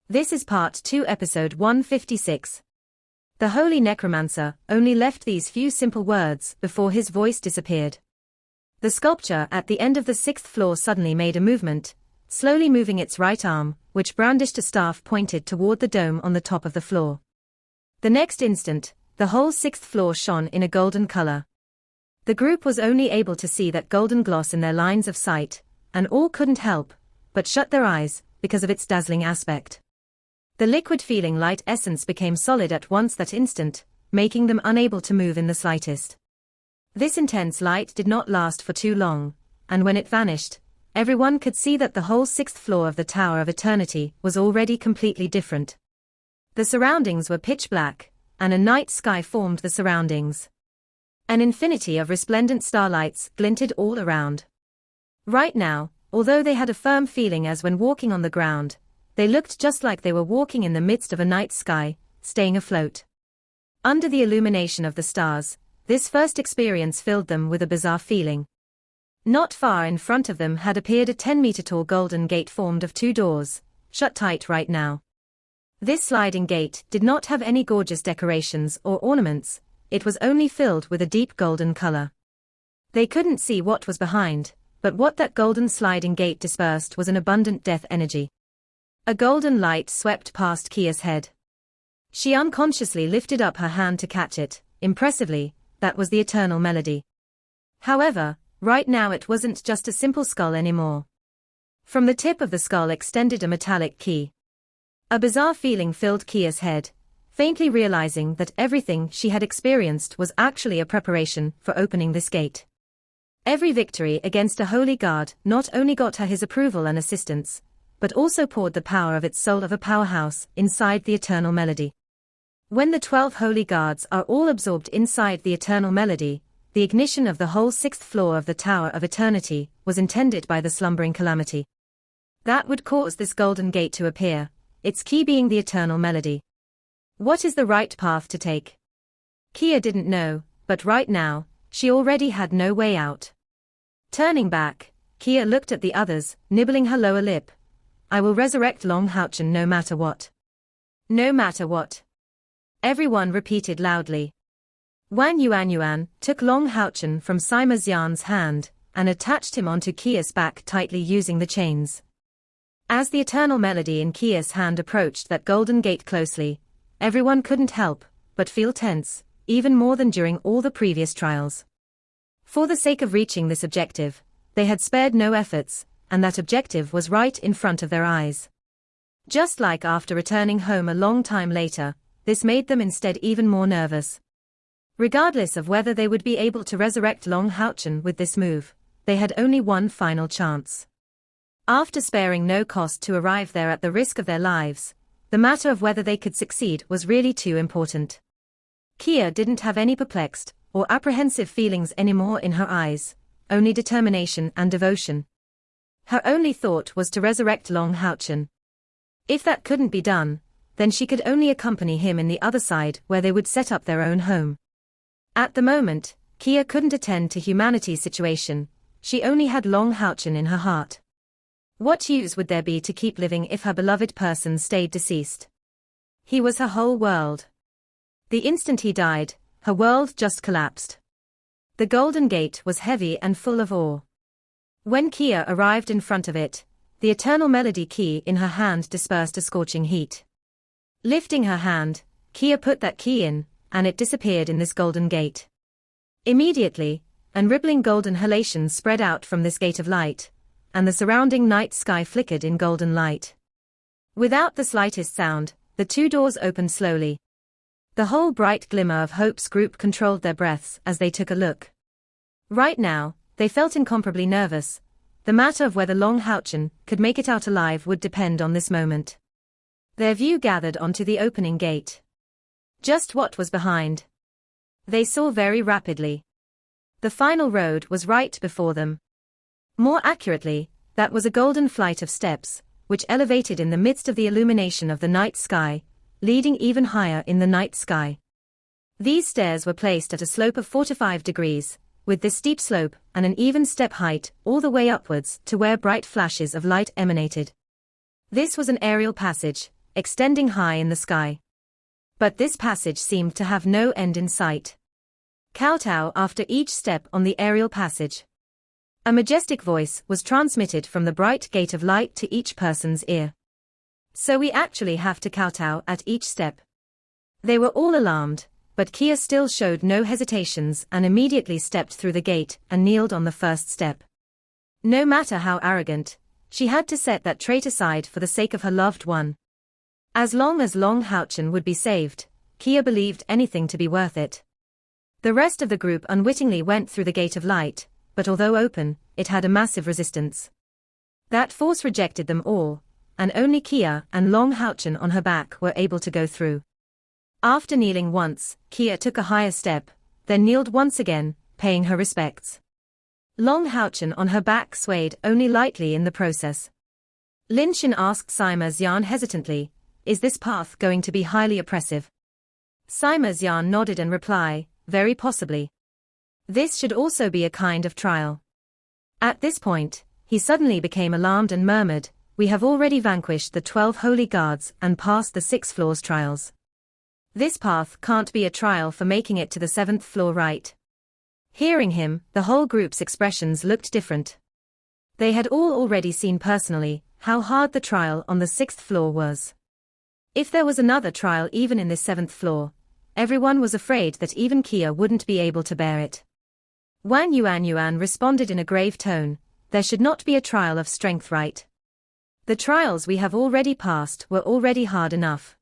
This is Part 2, Episode 156. The holy necromancer only left these few simple words before his voice disappeared. The sculpture at the end of the 6th floor suddenly made a movement, slowly moving its right arm, which brandished a staff pointed toward the dome on the top of the floor. The next instant, the whole 6th floor shone in a golden color. The group was only able to see that golden gloss in their lines of sight, and all couldn't help but shut their eyes because of its dazzling aspect. The liquid feeling light essence became solid at once that instant, making them unable to move in the slightest. This intense light did not last for too long, and when it vanished, everyone could see that the whole 6th floor of the Tower of Eternity was already completely different. The surroundings were pitch black, and a night sky formed the surroundings. An infinity of resplendent starlights glinted all around. Right now, although they had a firm feeling as when walking on the ground, they looked just like they were walking in the midst of a night sky, staying afloat. Under the illumination of the stars, this first experience filled them with a bizarre feeling. Not far in front of them had appeared a 10-meter-tall golden gate formed of 2 doors, shut tight right now. This sliding gate did not have any gorgeous decorations or ornaments, it was only filled with a deep golden color. They couldn't see what was behind, but what that golden sliding gate dispersed was an abundant death energy. A golden light swept past Kia's head. She unconsciously lifted up her hand to catch it. Impressively, that was the eternal melody. However, right now it wasn't just a simple skull anymore. From the tip of the skull extended a metallic key. A bizarre feeling filled Kia's head, faintly realizing that everything she had experienced was actually a preparation for opening this gate. Every victory against a holy guard not only got her his approval and assistance, but also poured the power of its soul of a powerhouse inside the eternal melody. When the 12 holy guards are all absorbed inside the eternal melody, the ignition of the whole 6th floor of the Tower of Eternity was intended by the slumbering calamity. That would cause this golden gate to appear, its key being the eternal melody. What is the right path to take? Kia didn't know, but right now, she already had no way out. Turning back, Kia looked at the others, nibbling her lower lip. I will resurrect Long Houchen no matter what. No matter what. Everyone repeated loudly. Wang Yuan took Long Houchen from Sima Xian's hand, and attached him onto Kia's back tightly using the chains. As the eternal melody in Kia's hand approached that golden gate closely, everyone couldn't help but feel tense, even more than during all the previous trials. For the sake of reaching this objective, they had spared no efforts, and that objective was right in front of their eyes. Just like after returning home a long time later, this made them instead even more nervous. Regardless of whether they would be able to resurrect Long Houchen with this move, they had only one final chance. After sparing no cost to arrive there at the risk of their lives, the matter of whether they could succeed was really too important. Kia didn't have any perplexed or apprehensive feelings anymore in her eyes, only determination and devotion. Her only thought was to resurrect Long Houchen. If that couldn't be done, then she could only accompany him in the other side where they would set up their own home. At the moment, Kia couldn't attend to humanity's situation, she only had Long Houchen in her heart. What use would there be to keep living if her beloved person stayed deceased? He was her whole world. The instant he died, her world just collapsed. The golden gate was heavy and full of awe. When Kia arrived in front of it, the eternal melody key in her hand dispersed a scorching heat. Lifting her hand, Kia put that key in, and it disappeared in this golden gate. Immediately, an rippling golden halation spread out from this gate of light, and the surrounding night sky flickered in golden light. Without the slightest sound, the 2 doors opened slowly. The whole bright glimmer of Hope's group controlled their breaths as they took a look. Right now, they felt incomparably nervous. The matter of whether Long Houchen could make it out alive would depend on this moment. Their view gathered onto the opening gate. Just what was behind? They saw very rapidly. The final road was right before them. More accurately, that was a golden flight of steps, which elevated in the midst of the illumination of the night sky, leading even higher in the night sky. These stairs were placed at a slope of 45 degrees, with this steep slope and an even step height all the way upwards to where bright flashes of light emanated. This was an aerial passage, extending high in the sky. But this passage seemed to have no end in sight. Kowtow after each step on the aerial passage. A majestic voice was transmitted from the bright gate of light to each person's ear. So we actually have to kowtow at each step. They were all alarmed, but Kia still showed no hesitations and immediately stepped through the gate and kneeled on the first step. No matter how arrogant, she had to set that trait aside for the sake of her loved one. As long as Long Houchen would be saved, Kia believed anything to be worth it. The rest of the group unwittingly went through the gate of light, but although open, it had a massive resistance. That force rejected them all, and only Kia and Long Houchen on her back were able to go through. After kneeling once, Kia took a higher step, then kneeled once again, paying her respects. Long Houchen on her back swayed only lightly in the process. Lin Shin asked Sima Xian hesitantly, "Is this path going to be highly oppressive?" Sima Xian nodded and replied, "Very possibly. This should also be a kind of trial." At this point, he suddenly became alarmed and murmured, "We have already vanquished the 12 holy guards and passed the 6 floors trials. This path can't be a trial for making it to the 7th floor, right?" Hearing him, the whole group's expressions looked different. They had all already seen personally how hard the trial on the 6th floor was. If there was another trial even in the 7th floor, everyone was afraid that even Kia wouldn't be able to bear it. Wang Yuan responded in a grave tone, "There should not be a trial of strength, right? The trials we have already passed were already hard enough.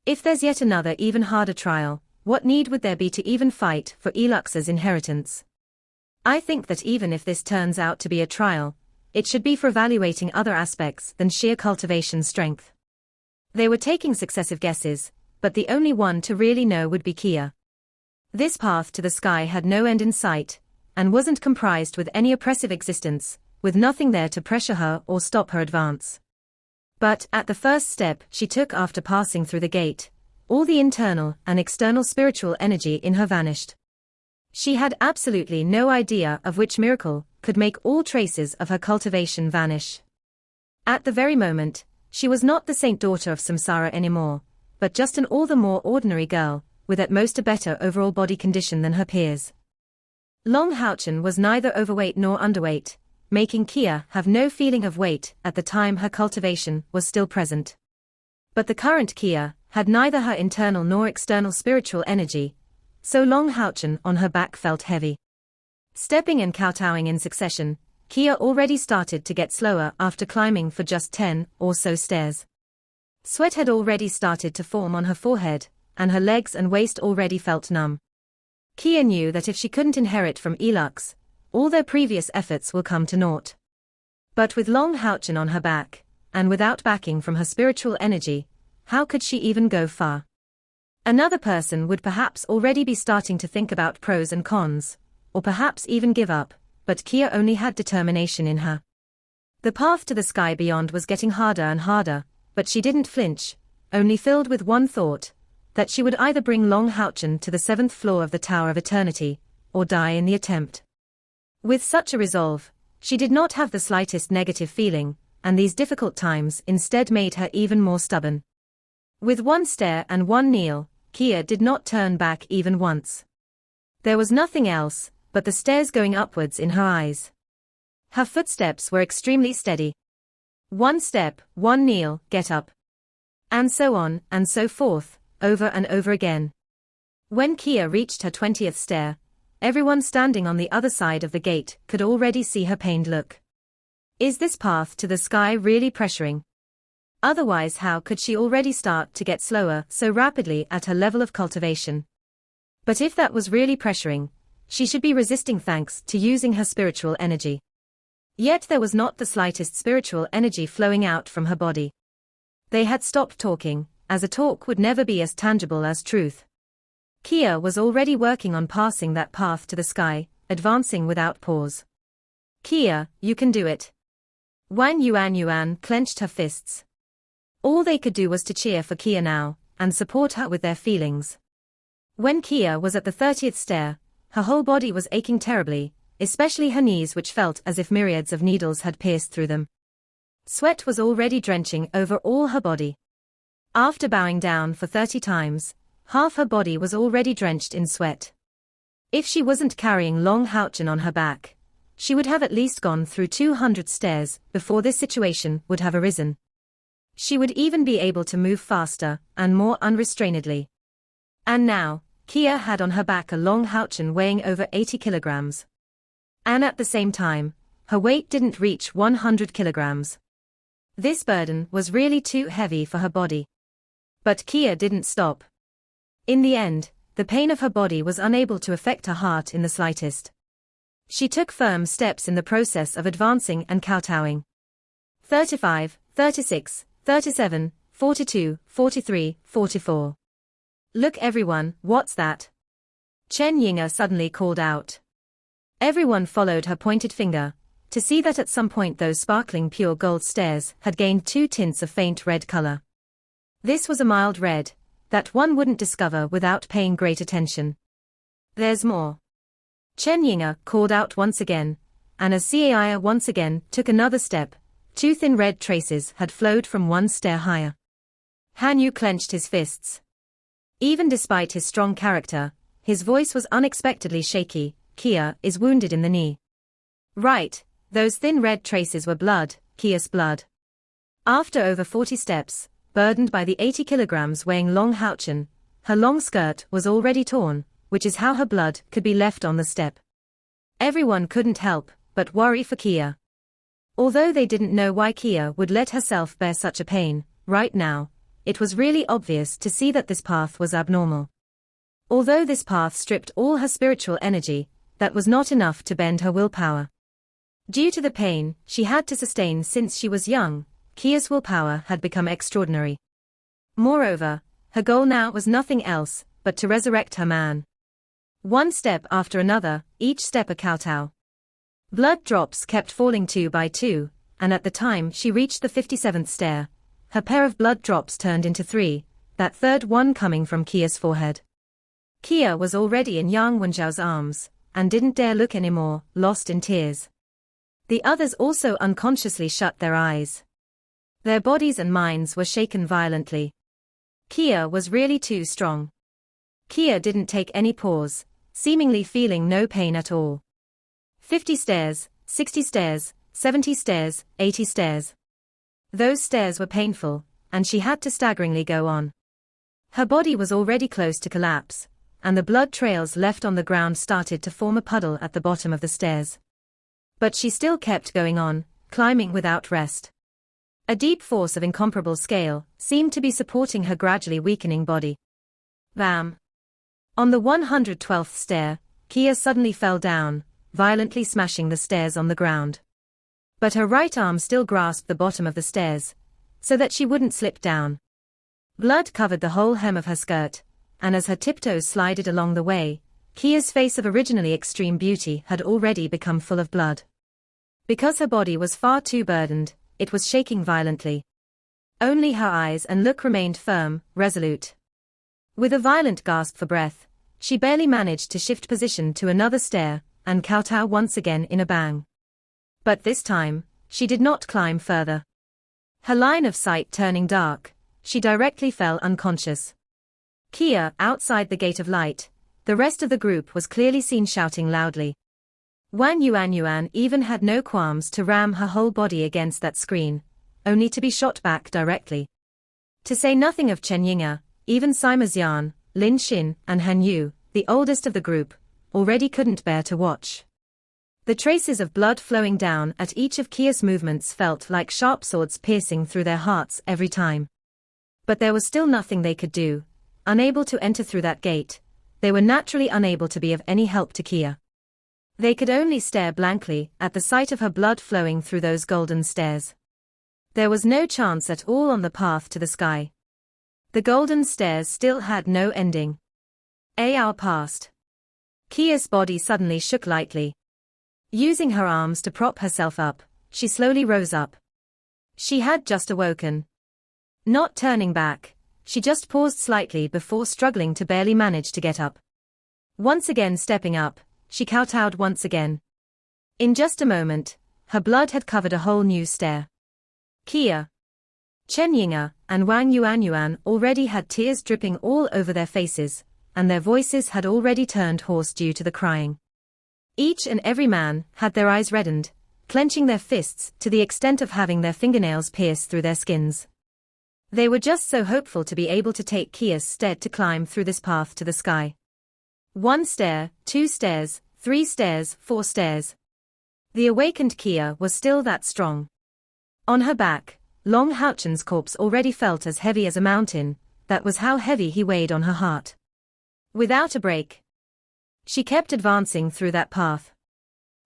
If there's yet another even harder trial, what need would there be to even fight for Elux's inheritance? I think that even if this turns out to be a trial, it should be for evaluating other aspects than sheer cultivation strength." They were taking successive guesses, but the only one to really know would be Kia. This path to the sky had no end in sight, and wasn't comprised with any oppressive existence, with nothing there to pressure her or stop her advance. But at the first step she took after passing through the gate, all the internal and external spiritual energy in her vanished. She had absolutely no idea of which miracle could make all traces of her cultivation vanish. At the very moment, she was not the saint daughter of Samsara anymore, but just an all the more ordinary girl, with at most a better overall body condition than her peers. Long Houchen was neither overweight nor underweight, making Kia have no feeling of weight at the time her cultivation was still present. But the current Kia had neither her internal nor external spiritual energy, so Long Houchen on her back felt heavy. Stepping and kowtowing in succession, Kia already started to get slower after climbing for just 10 or so stairs. Sweat had already started to form on her forehead, and her legs and waist already felt numb. Kia knew that if she couldn't inherit from Elux, all their previous efforts will come to naught. But with Long Houchen on her back, and without backing from her spiritual energy, how could she even go far? Another person would perhaps already be starting to think about pros and cons, or perhaps even give up, but Kia only had determination in her. The path to the sky beyond was getting harder and harder, but she didn't flinch, only filled with one thought, that she would either bring Long Houchen to the 7th floor of the Tower of Eternity, or die in the attempt. With such a resolve, she did not have the slightest negative feeling, and these difficult times instead made her even more stubborn. With one stare and one kneel, Kia did not turn back even once. There was nothing else but the stairs going upwards in her eyes. Her footsteps were extremely steady. One step, one kneel, get up. And so on, and so forth, over and over again. When Kia reached her 20th stair, everyone standing on the other side of the gate could already see her pained look. Is this path to the sky really pressuring? Otherwise, how could she already start to get slower so rapidly at her level of cultivation? But if that was really pressuring, she should be resisting thanks to using her spiritual energy. Yet there was not the slightest spiritual energy flowing out from her body. They had stopped talking, as a talk would never be as tangible as truth. Kia was already working on passing that path to the sky, advancing without pause. Kia, you can do it. Wang Yuan clenched her fists. All they could do was to cheer for Kia now, and support her with their feelings. When Kia was at the 30th stair, her whole body was aching terribly, especially her knees, which felt as if myriads of needles had pierced through them. Sweat was already drenching over all her body. After bowing down for 30 times, half her body was already drenched in sweat. If she wasn't carrying Long Houchen on her back, she would have at least gone through 200 stairs before this situation would have arisen. She would even be able to move faster and more unrestrainedly. And now, Kia had on her back a Long Houchen weighing over 80 kilograms. And at the same time, her weight didn't reach 100 kilograms. This burden was really too heavy for her body. But Kia didn't stop. In the end, the pain of her body was unable to affect her heart in the slightest. She took firm steps in the process of advancing and kowtowing. 35, 36, 37, 42, 43, 44. Look everyone, what's that? Chen Yinga suddenly called out. Everyone followed her pointed finger, to see that at some point those sparkling pure gold stairs had gained 2 tints of faint red color. This was a mild red, that one wouldn't discover without paying great attention. There's more. Chen Yinga called out once again, and as Caia once again took another step, 2 thin red traces had flowed from one stair higher. Han Yu clenched his fists. Even despite his strong character, his voice was unexpectedly shaky. Kia is wounded in the knee. Right, those thin red traces were blood, Kia's blood. After over 40 steps, burdened by the 80 kilograms weighing Long Houchen, her long skirt was already torn, which is how her blood could be left on the step. Everyone couldn't help but worry for Kia. Although they didn't know why Kia would let herself bear such a pain, right now, it was really obvious to see that this path was abnormal. Although this path stripped all her spiritual energy, that was not enough to bend her willpower. Due to the pain she had to sustain since she was young, Kia's willpower had become extraordinary. Moreover, her goal now was nothing else but to resurrect her man. One step after another, each step a kowtow. Blood drops kept falling 2 by 2, and at the time she reached the 57th stair, her pair of blood drops turned into 3, that third one coming from Kia's forehead. Kia was already in Yang Wenjiao's arms, and didn't dare look anymore, lost in tears. The others also unconsciously shut their eyes. Their bodies and minds were shaken violently. Kia was really too strong. Kia didn't take any pause, seemingly feeling no pain at all. 50 stairs, 60 stairs, 70 stairs, 80 stairs. Those stairs were painful, and she had to staggeringly go on. Her body was already close to collapse, and the blood trails left on the ground started to form a puddle at the bottom of the stairs. But she still kept going on, climbing without rest. A deep force of incomparable scale seemed to be supporting her gradually weakening body. Bam! On the 112th stair, Kia suddenly fell down, violently smashing the stairs on the ground. But her right arm still grasped the bottom of the stairs, so that she wouldn't slip down. Blood covered the whole hem of her skirt, and as her tiptoes slided along the way, Kia's face of originally extreme beauty had already become full of blood. Because her body was far too burdened, it was shaking violently. Only her eyes and look remained firm, resolute. With a violent gasp for breath, she barely managed to shift position to another stair, and kowtow once again in a bang. But this time, she did not climb further. Her line of sight turning dark, she directly fell unconscious. Kia, outside the gate of light, the rest of the group was clearly seen shouting loudly. Wang Yuan even had no qualms to ram her whole body against that screen, only to be shot back directly. To say nothing of Chen Yinga, even Sima Xian, Lin Xin, and Han Yu, the oldest of the group, already couldn't bear to watch. The traces of blood flowing down at each of Kia's movements felt like sharp swords piercing through their hearts every time. But there was still nothing they could do. Unable to enter through that gate, they were naturally unable to be of any help to Kia. They could only stare blankly at the sight of her blood flowing through those golden stairs. There was no chance at all on the path to the sky. The golden stairs still had no ending. An hour passed. Kia's body suddenly shook lightly. Using her arms to prop herself up, she slowly rose up. She had just awoken. Not turning back, she just paused slightly before struggling to barely manage to get up. Once again stepping up, she kowtowed once again. In just a moment, her blood had covered a whole new stair. Kia. Chen Yinga and Wang Yuanyuan already had tears dripping all over their faces, and their voices had already turned hoarse due to the crying. Each and every man had their eyes reddened, clenching their fists to the extent of having their fingernails pierced through their skins. They were just so hopeful to be able to take Kia's stead to climb through this path to the sky. 1 stair, 2 stairs, 3 stairs, 4 stairs. The awakened Kia was still that strong. On her back, Long Houchen's corpse already felt as heavy as a mountain. That was how heavy he weighed on her heart. Without a break, she kept advancing through that path.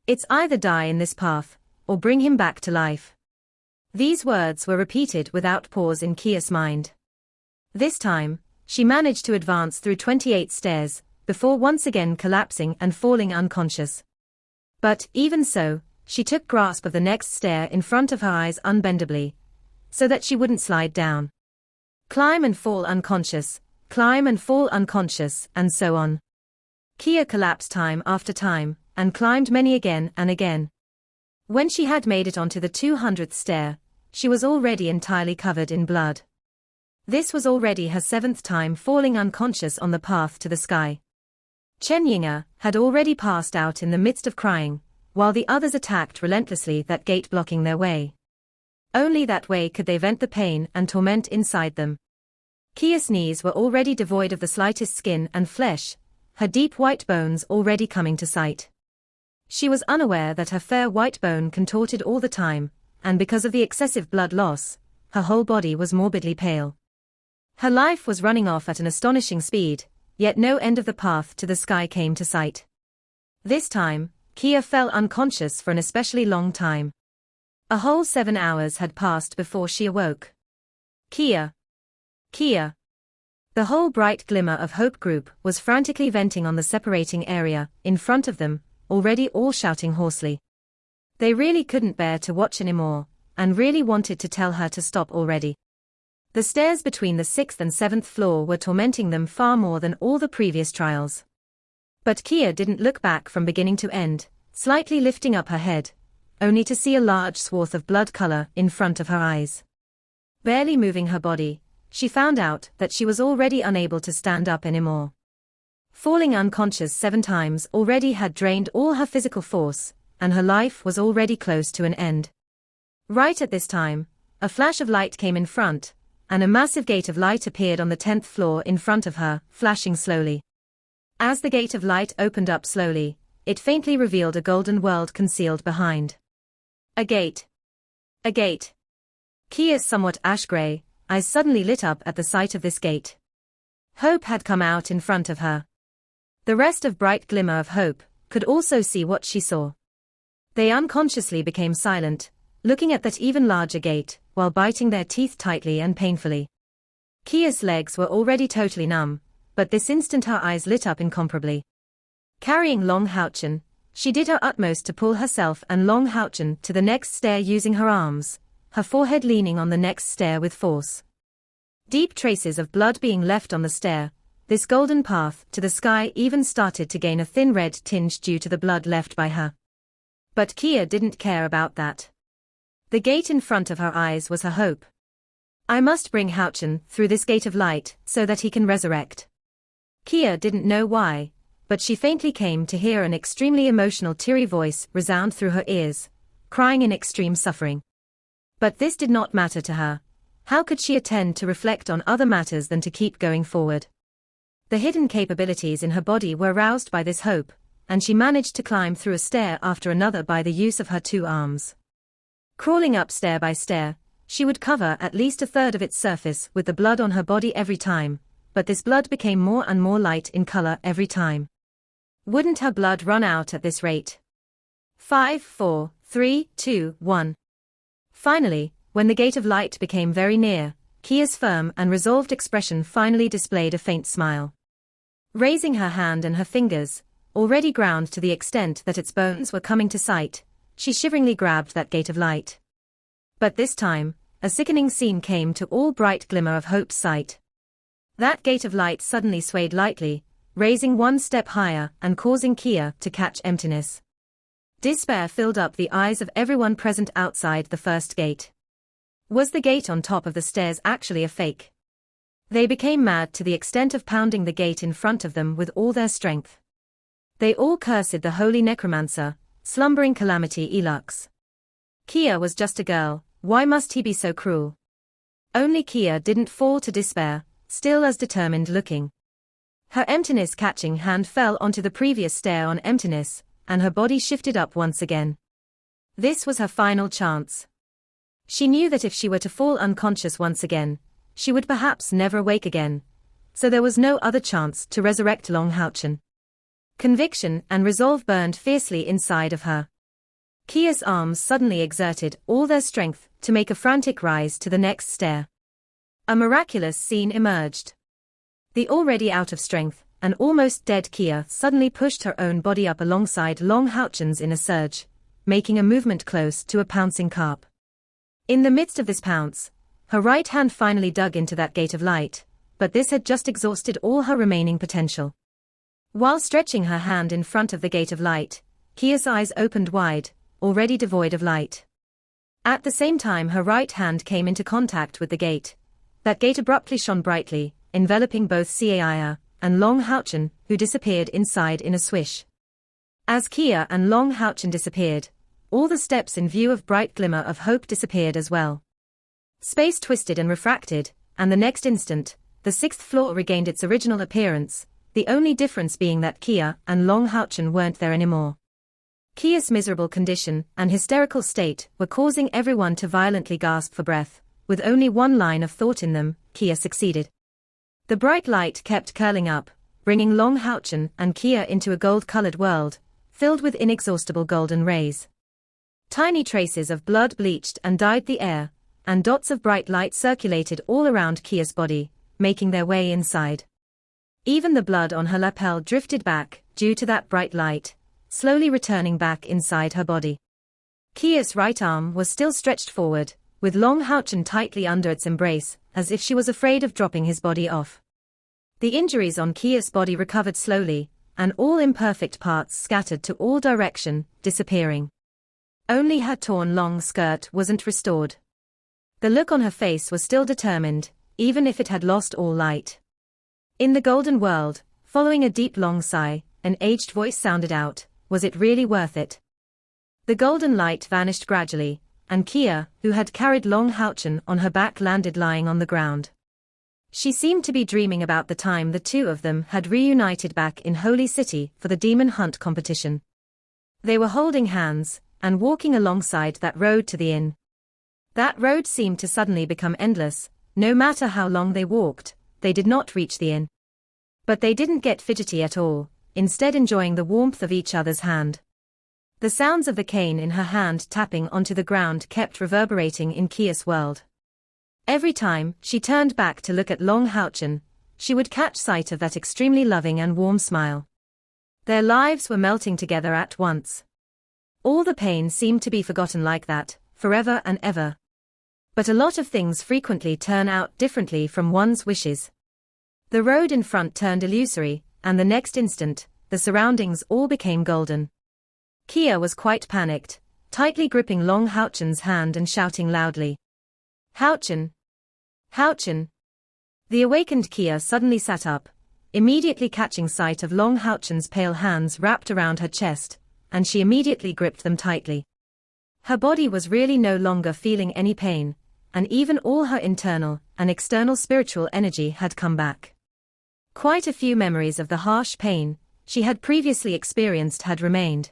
It's either die in this path, or bring him back to life. These words were repeated without pause in Kia's mind. This time, she managed to advance through 28 stairs, before once again collapsing and falling unconscious. But, even so, she took grasp of the next stair in front of her eyes unbendably, so that she wouldn't slide down. Climb and fall unconscious, climb and fall unconscious, and so on. Kia collapsed time after time, and climbed many again and again. When she had made it onto the 200th stair, she was already entirely covered in blood. This was already her 7th time falling unconscious on the path to the sky. Chen Yinga had already passed out in the midst of crying, while the others attacked relentlessly that gate blocking their way. Only that way could they vent the pain and torment inside them. Kia's knees were already devoid of the slightest skin and flesh, her deep white bones already coming to sight. She was unaware that her fair white bone contorted all the time, and because of the excessive blood loss, her whole body was morbidly pale. Her life was running off at an astonishing speed, yet no end of the path to the sky came to sight. This time, Kia fell unconscious for an especially long time. A whole 7 hours had passed before she awoke. Kia! Kia! The whole bright glimmer of Hope group was frantically venting on the separating area, in front of them, already all shouting hoarsely. They really couldn't bear to watch anymore, and really wanted to tell her to stop already. The stairs between the 6th and 7th floor were tormenting them far more than all the previous trials. But Kia didn't look back from beginning to end, slightly lifting up her head, only to see a large swath of blood color in front of her eyes. Barely moving her body, she found out that she was already unable to stand up anymore. Falling unconscious 7 times already had drained all her physical force, and her life was already close to an end. Right at this time, a flash of light came in front, and a massive gate of light appeared on the 10th floor in front of her, flashing slowly. As the gate of light opened up slowly, it faintly revealed a golden world concealed behind. A gate. A gate. Kia's somewhat ash-gray eyes suddenly lit up at the sight of this gate. Hope had come out in front of her. The rest of bright glimmer of Hope could also see what she saw. They unconsciously became silent, looking at that even larger gate, while biting their teeth tightly and painfully. Kia's legs were already totally numb, but this instant her eyes lit up incomparably. Carrying Long Houchen, she did her utmost to pull herself and Long Houchen to the next stair using her arms, her forehead leaning on the next stair with force. Deep traces of blood being left on the stair, this golden path to the sky even started to gain a thin red tinge due to the blood left by her. But Kia didn't care about that. The gate in front of her eyes was her hope. I must bring Houchen through this gate of light so that he can resurrect. Kia didn't know why, but she faintly came to hear an extremely emotional teary voice resound through her ears, crying in extreme suffering. But this did not matter to her. How could she attend to reflect on other matters than to keep going forward? The hidden capabilities in her body were roused by this hope, and she managed to climb through a stair after another by the use of her 2 arms. Crawling up stair by stair, she would cover at least a third of its surface with the blood on her body every time, but this blood became more and more light in color every time. Wouldn't her blood run out at this rate? 5, 4, 3, 2, 1. Finally, when the gate of light became very near, Kia's firm and resolved expression finally displayed a faint smile. Raising her hand and her fingers, already ground to the extent that its bones were coming to sight, she shiveringly grabbed that gate of light. But this time, a sickening scene came to all bright glimmer of Hope's sight. That gate of light suddenly swayed lightly, raising 1 step higher and causing Kia to catch emptiness. Despair filled up the eyes of everyone present outside the first gate. Was the gate on top of the stairs actually a fake? They became mad to the extent of pounding the gate in front of them with all their strength. They all cursed the holy necromancer, slumbering calamity elux. Kia was just a girl, why must he be so cruel? Only Kia didn't fall to despair, still as determined looking. Her emptiness-catching hand fell onto the previous stair on emptiness, and her body shifted up once again. This was her final chance. She knew that if she were to fall unconscious once again, she would perhaps never wake again, so there was no other chance to resurrect Long Houchen. Conviction and resolve burned fiercely inside of her. Kia's arms suddenly exerted all their strength to make a frantic rise to the next stair. A miraculous scene emerged. The already out of strength and almost dead Kia suddenly pushed her own body up alongside Long Houchen's in a surge, making a movement close to a pouncing carp. In the midst of this pounce, her right hand finally dug into that gate of light, but this had just exhausted all her remaining potential. While stretching her hand in front of the gate of light, Kia's eyes opened wide, already devoid of light. At the same time her right hand came into contact with the gate. That gate abruptly shone brightly, enveloping both Kia and Long Houchen, who disappeared inside in a swish. As Kia and Long Houchen disappeared, all the steps in view of bright glimmer of hope disappeared as well. Space twisted and refracted, and the next instant, the sixth floor regained its original appearance, the only difference being that Kia and Long Houchen weren't there anymore. Kia's miserable condition and hysterical state were causing everyone to violently gasp for breath. With only one line of thought in them, Kia succeeded. The bright light kept curling up, bringing Long Houchen and Kia into a gold-colored world, filled with inexhaustible golden rays. Tiny traces of blood bleached and dyed the air, and dots of bright light circulated all around Kia's body, making their way inside. Even the blood on her lapel drifted back, due to that bright light, slowly returning back inside her body. Kia's right arm was still stretched forward, with Long Houchen tightly under its embrace, as if she was afraid of dropping his body off. The injuries on Kia's body recovered slowly, and all imperfect parts scattered to all direction, disappearing. Only her torn long skirt wasn't restored. The look on her face was still determined, even if it had lost all light. In the golden world, following a deep long sigh, an aged voice sounded out, "Was it really worth it?" The golden light vanished gradually, and Kia, who had carried Long Houchen on her back, landed lying on the ground. She seemed to be dreaming about the time the two of them had reunited back in Holy City for the demon hunt competition. They were holding hands, and walking alongside that road to the inn. That road seemed to suddenly become endless. No matter how long they walked, they did not reach the inn. But they didn't get fidgety at all, instead enjoying the warmth of each other's hand. The sounds of the cane in her hand tapping onto the ground kept reverberating in Kia's world. Every time she turned back to look at Long Houchen, she would catch sight of that extremely loving and warm smile. Their lives were melting together at once. All the pain seemed to be forgotten like that, forever and ever. But a lot of things frequently turn out differently from one's wishes. The road in front turned illusory, and the next instant, the surroundings all became golden. Kia was quite panicked, tightly gripping Long Houchen's hand and shouting loudly, "Houchen! Houchen!" The awakened Kia suddenly sat up, immediately catching sight of Long Houchen's pale hands wrapped around her chest, and she immediately gripped them tightly. Her body was really no longer feeling any pain, and even all her internal and external spiritual energy had come back. Quite a few memories of the harsh pain she had previously experienced had remained.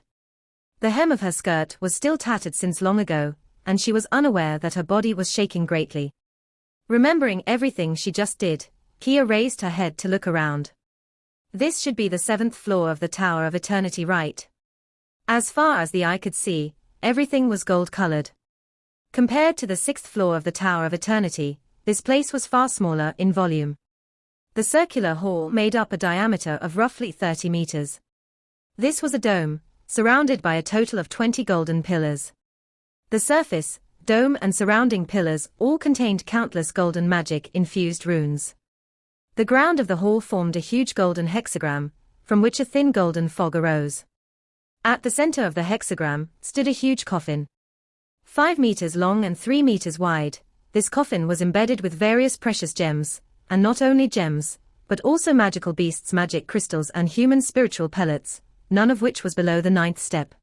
The hem of her skirt was still tattered since long ago, and she was unaware that her body was shaking greatly. Remembering everything she just did, Kia raised her head to look around. This should be the 7th floor of the Tower of Eternity, right? As far as the eye could see, everything was gold-colored. Compared to the 6th floor of the Tower of Eternity, this place was far smaller in volume. The circular hall made up a diameter of roughly 30 meters. This was a dome, surrounded by a total of 20 golden pillars. The surface, dome and surrounding pillars all contained countless golden magic-infused runes. The ground of the hall formed a huge golden hexagram, from which a thin golden fog arose. At the center of the hexagram stood a huge coffin. 5 meters long and 3 meters wide, this coffin was embedded with various precious gems, and not only gems, but also magical beasts, magic crystals and human spiritual pellets, none of which was below the 9th step.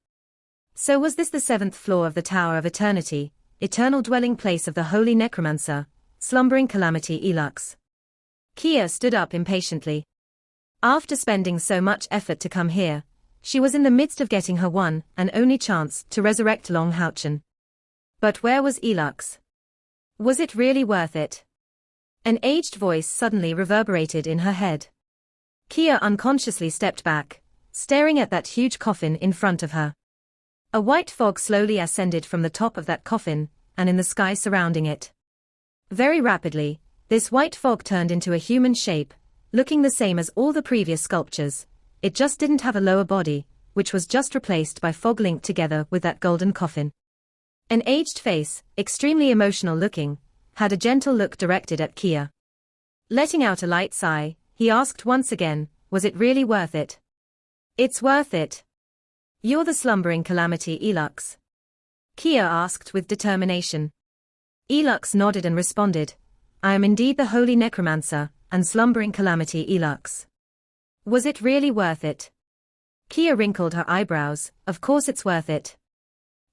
So was this the 7th floor of the Tower of Eternity, eternal dwelling place of the holy necromancer, slumbering calamity Elux? Kia stood up impatiently. After spending so much effort to come here, she was in the midst of getting her one and only chance to resurrect Long Houchen. But where was Elux? Was it really worth it? An aged voice suddenly reverberated in her head. Kia unconsciously stepped back, staring at that huge coffin in front of her. A white fog slowly ascended from the top of that coffin, and in the sky surrounding it. Very rapidly, this white fog turned into a human shape, looking the same as all the previous sculptures. It just didn't have a lower body, which was just replaced by fog linked together with that golden coffin. An aged face, extremely emotional looking, had a gentle look directed at Kia. Letting out a light sigh, he asked once again, was it really worth it? It's worth it. You're the slumbering calamity Elux? Kia asked with determination. Elux nodded and responded, I am indeed the holy necromancer, and slumbering calamity Elux. Was it really worth it? Kia wrinkled her eyebrows, of course it's worth it.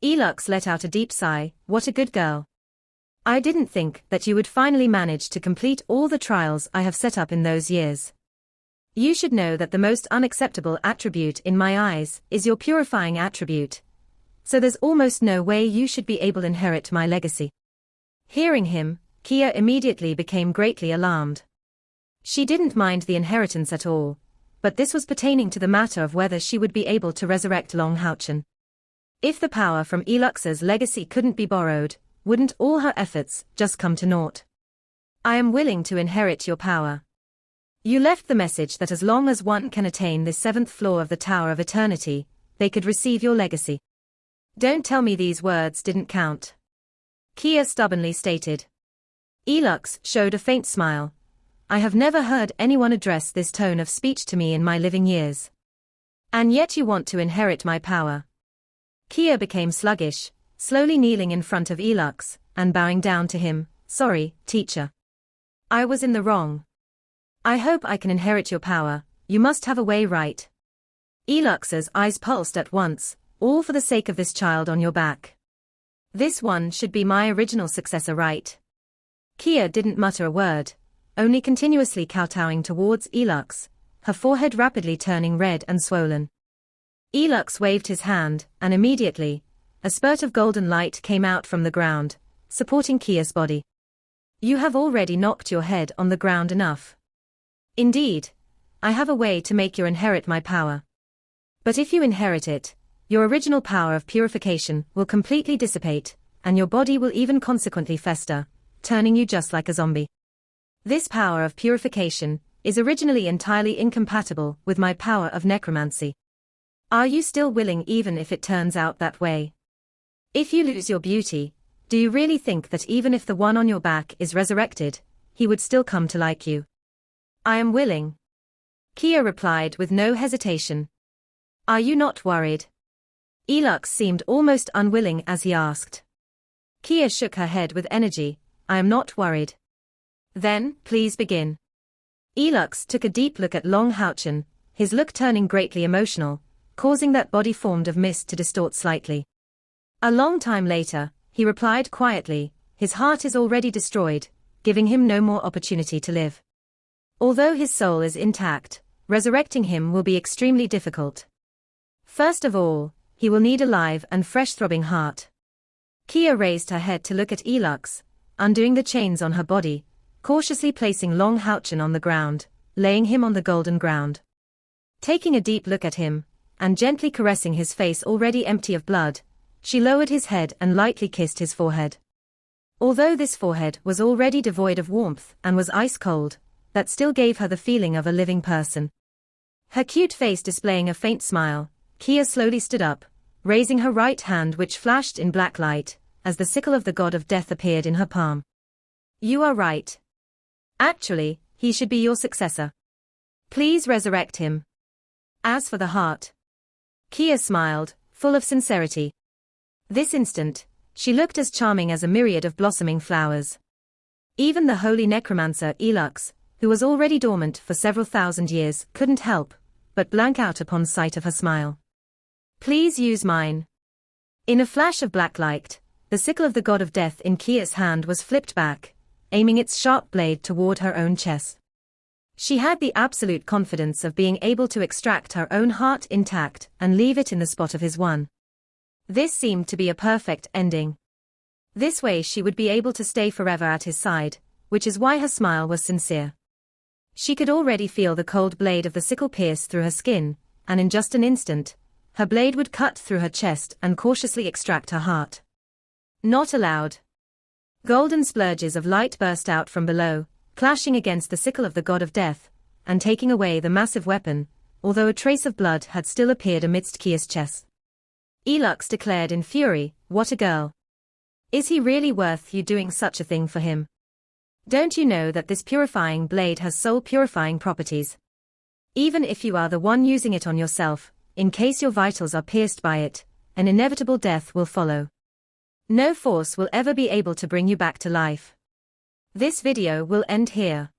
Elux let out a deep sigh, what a good girl. I didn't think that you would finally manage to complete all the trials I have set up in those years. You should know that the most unacceptable attribute in my eyes is your purifying attribute. So there's almost no way you should be able to inherit my legacy. Hearing him, Kia immediately became greatly alarmed. She didn't mind the inheritance at all, but this was pertaining to the matter of whether she would be able to resurrect Long Houchen. If the power from Elux's legacy couldn't be borrowed, wouldn't all her efforts just come to naught? I am willing to inherit your power. You left the message that as long as one can attain the 7th floor of the Tower of Eternity, they could receive your legacy. Don't tell me these words didn't count. Kia stubbornly stated. Elux showed a faint smile. I have never heard anyone address this tone of speech to me in my living years. And yet you want to inherit my power. Kia became sluggish, slowly kneeling in front of Elux, and bowing down to him, sorry, teacher. I was in the wrong. I hope I can inherit your power, you must have a way, right? Elux's eyes pulsed at once, all for the sake of this child on your back. This one should be my original successor, right? Kia didn't mutter a word, only continuously kowtowing towards Elux, her forehead rapidly turning red and swollen. Elux waved his hand, and immediately, a spurt of golden light came out from the ground, supporting Kia's body. You have already knocked your head on the ground enough. Indeed, I have a way to make you inherit my power. But if you inherit it, your original power of purification will completely dissipate, and your body will even consequently fester, turning you just like a zombie. This power of purification is originally entirely incompatible with my power of necromancy. Are you still willing even if it turns out that way? If you lose your beauty, do you really think that even if the one on your back is resurrected, he would still come to like you? I am willing. Kia replied with no hesitation. Are you not worried? Elux seemed almost unwilling as he asked. Kia shook her head with energy, I am not worried. Then, please begin. Elux took a deep look at Long Houchen, his look turning greatly emotional, causing that body formed of mist to distort slightly. A long time later, he replied quietly, his heart is already destroyed, giving him no more opportunity to live. Although his soul is intact, resurrecting him will be extremely difficult. First of all, he will need a live and fresh throbbing heart. Kia raised her head to look at Elux, undoing the chains on her body, cautiously placing Long Houchen on the ground, laying him on the golden ground. Taking a deep look at him, and gently caressing his face already empty of blood, she lowered his head and lightly kissed his forehead. Although this forehead was already devoid of warmth and was ice cold, that still gave her the feeling of a living person. Her cute face displaying a faint smile, Kia slowly stood up, raising her right hand which flashed in black light, as the sickle of the god of death appeared in her palm. You are right. Actually, he should be your successor. Please resurrect him. As for the heart. Kia smiled, full of sincerity. This instant, she looked as charming as a myriad of blossoming flowers. Even the holy necromancer Elux, who was already dormant for several thousand years, couldn't help but blank out upon sight of her smile. "Please use mine." In a flash of black light, the sickle of the god of death in Kia's hand was flipped back, aiming its sharp blade toward her own chest. She had the absolute confidence of being able to extract her own heart intact and leave it in the spot of his one. This seemed to be a perfect ending. This way she would be able to stay forever at his side, which is why her smile was sincere. She could already feel the cold blade of the sickle pierce through her skin, and in just an instant, her blade would cut through her chest and cautiously extract her heart. Not allowed. Golden splurges of light burst out from below, clashing against the sickle of the god of death, and taking away the massive weapon, although a trace of blood had still appeared amidst Kia's chest. Elux declared in fury, "What a girl! Is he really worth you doing such a thing for him? Don't you know that this purifying blade has soul-purifying properties? Even if you are the one using it on yourself, in case your vitals are pierced by it, an inevitable death will follow. No force will ever be able to bring you back to life." This video will end here.